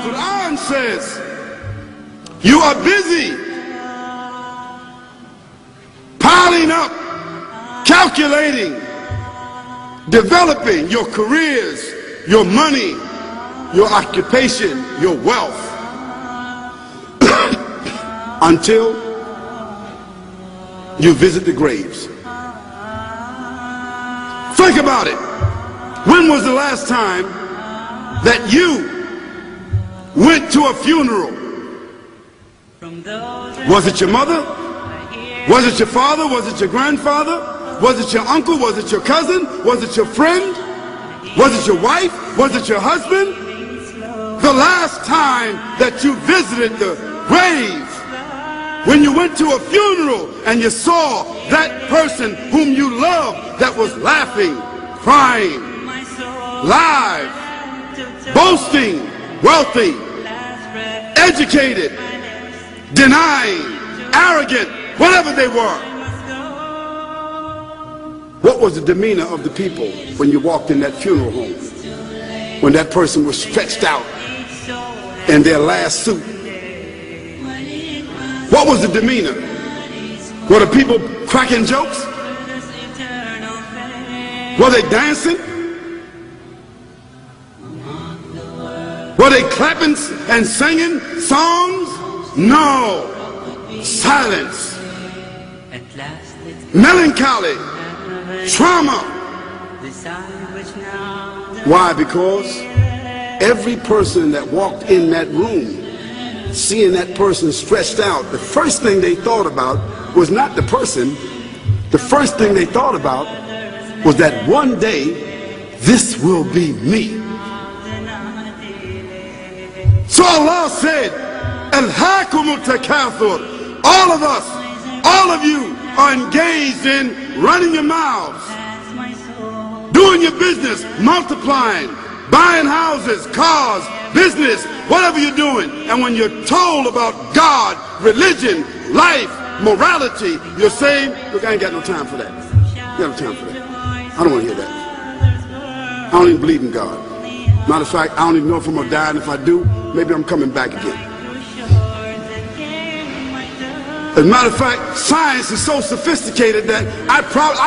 Quran says, you are busy piling up, calculating, developing your careers, your money, your occupation, your wealth, until you visit the graves. Think about it. When was the last time that you went to a funeral? Was it your mother? Was it your father? Was it your grandfather? Was it your uncle? Was it your cousin? Was it your friend? Was it your wife? Was it your husband? The last time that you visited the grave, when you went to a funeral and you saw that person whom you loved that was laughing, crying, live, boasting, wealthy, educated, denying, arrogant, whatever they were. What was the demeanor of the people when you walked in that funeral home? When that person was stretched out in their last suit? What was the demeanor? Were the people cracking jokes? Were they dancing? Were they clapping and singing songs? No. Silence. Melancholy. Trauma. Why? Because every person that walked in that room, seeing that person stretched out, the first thing they thought about was not the person. The first thing they thought about was that one day this will be me. So Allah said, Alhaakumut takathur. All of us, all of you are engaged in running your mouths, doing your business, multiplying, buying houses, cars, business, whatever you're doing. And when you're told about God, religion, life, morality, you're saying, look, I ain't got no time for that. I ain't got no time for that. I don't want to hear that. I don't even believe in God. Matter of fact, I don't even know if I'm going to die, and if I do, maybe I'm coming back again. As a matter of fact, science is so sophisticated that I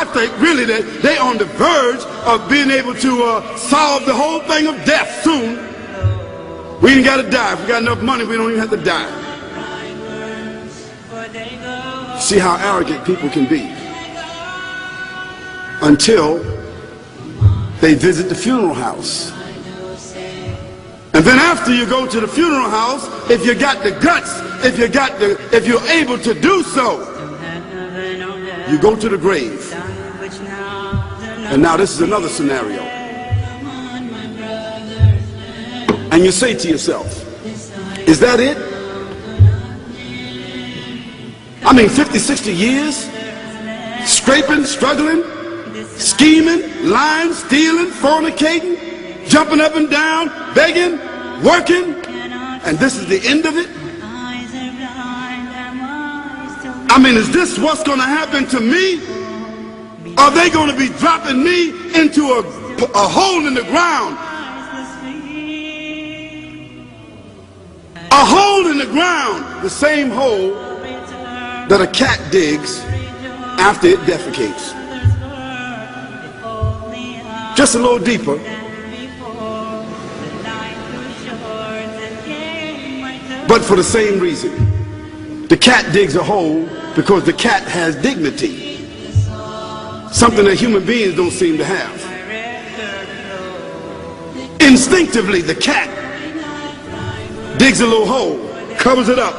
think really that they're on the verge of being able to solve the whole thing of death soon. We ain't got to die. If we got enough money, we don't even have to die. See how arrogant people can be until they visit the funeral house. And then after you go to the funeral house, if you got the guts, if you're able to do so, you go to the grave. And now this is another scenario. And you say to yourself, is that it? I mean, 50, 60 years, scraping, struggling, scheming, lying, stealing, fornicating, jumping up and down, begging, working, and this is the end of it? I mean, is this what's going to happen to me? Are they going to be dropping me into a hole in the ground? A hole in the ground, the same hole that a cat digs after it defecates. Just a little deeper. But for the same reason. The cat digs a hole because the cat has dignity. Something that human beings don't seem to have. Instinctively, the cat digs a little hole, covers it up.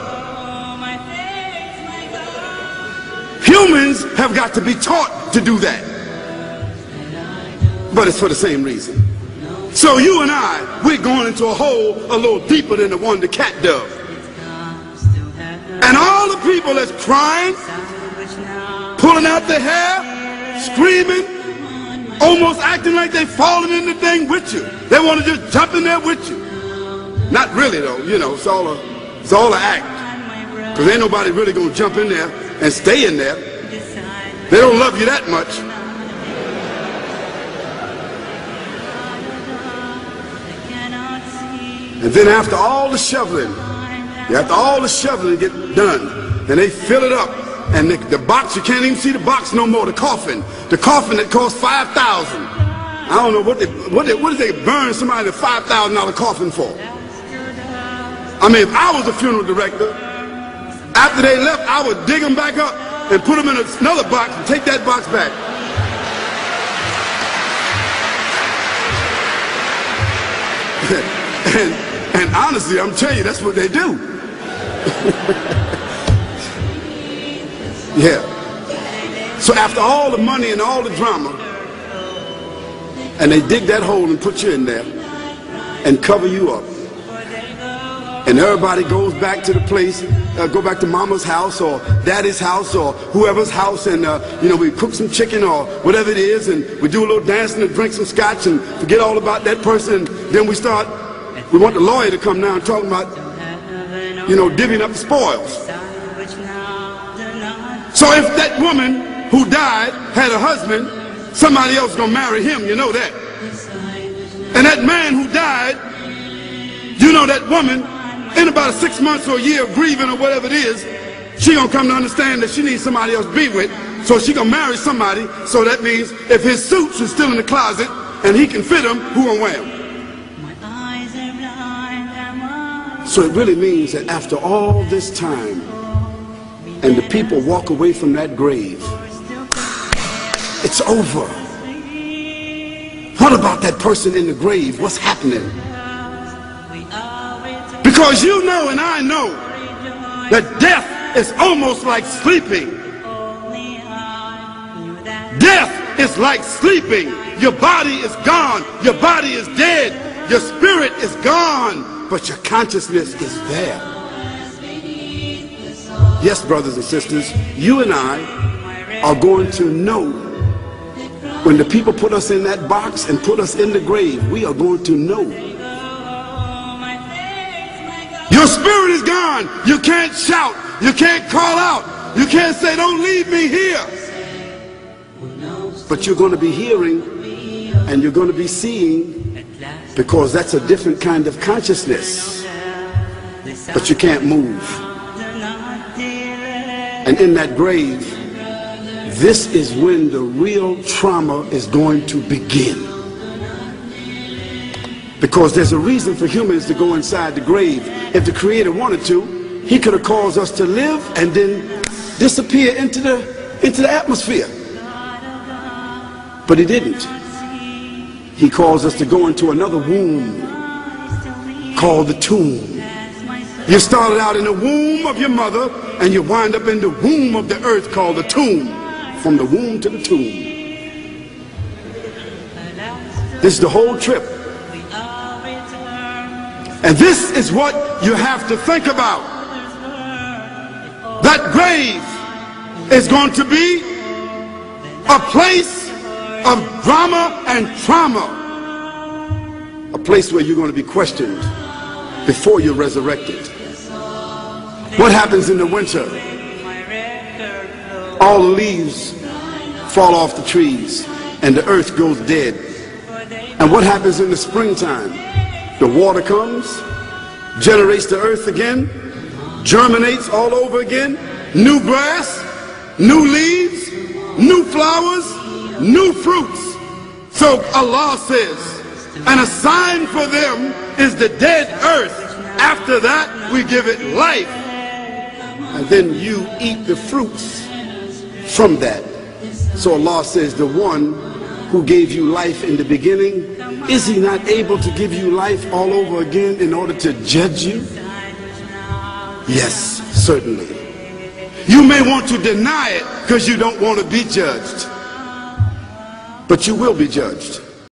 Humans have got to be taught to do that. But it's for the same reason. So you and I, we're going into a hole a little deeper than the one the cat dug. And all the people that's crying, pulling out their hair, screaming, almost acting like they're falling in the thing with you. They want to just jump in there with you. Not really though, you know, it's all an act. Because ain't nobody really going to jump in there and stay in there. They don't love you that much. And then after all the shoveling get done, then they fill it up. And the box, you can't even see the box no more, the coffin that cost $5,000. I don't know what did they burn somebody a $5,000 coffin for? I mean, if I was a funeral director, after they left, I would dig them back up and put them in another box and take that box back. and honestly, I'm telling you, that's what they do. Yeah. So after all the money and all the drama, and they dig that hole and put you in there and cover you up, and everybody goes back to the place, go back to mama's house or daddy's house or whoever's house, and you know, we cook some chicken or whatever it is, and we do a little dancing and drink some scotch and forget all about that person. And then we want the lawyer to come now and talk about, you know, divvying up the spoils. So if that woman who died had a husband, somebody else is gonna marry him, you know that. And that man who died, you know, that woman, in about 6 months or a year of grieving or whatever it is, she gonna come to understand that she needs somebody else to be with, so she gonna marry somebody. So that means if his suits are still in the closet and he can fit them, who gonna wear them? So it really means that after all this time, and the people walk away from that grave, it's over. What about that person in the grave? What's happening? Because you know and I know that death is almost like sleeping. Death is like sleeping. Your body is gone. Your body is dead. Your spirit is gone. But your consciousness is there. Yes, brothers and sisters, you and I are going to know when the people put us in that box and put us in the grave. We are going to know. Your spirit is gone. You can't shout. You can't call out. You can't say, don't leave me here. But you're going to be hearing and you're going to be seeing, because that's a different kind of consciousness. But you can't move. And in that grave, this is when the real trauma is going to begin. Because there's a reason for humans to go inside the grave. If the Creator wanted to, He could have caused us to live and then disappear into the atmosphere. But He didn't. He caused us to go into another womb called the tomb. You started out in the womb of your mother, and you wind up in the womb of the earth called the tomb. From the womb to the tomb. This is the whole trip. And this is what you have to think about. That grave is going to be a place of drama and trauma. A place where you're going to be questioned before you're resurrected. What happens in the winter? All the leaves fall off the trees and the earth goes dead. And what happens in the springtime? The water comes, generates the earth again, germinates all over again, new grass, new leaves, new flowers, new fruits. So Allah says, and a sign for them is the dead earth. After that, we give it life. And then you eat the fruits from that. So Allah says, the one who gave you life in the beginning, is He not able to give you life all over again in order to judge you? Yes, certainly. You may want to deny it because you don't want to be judged. But you will be judged.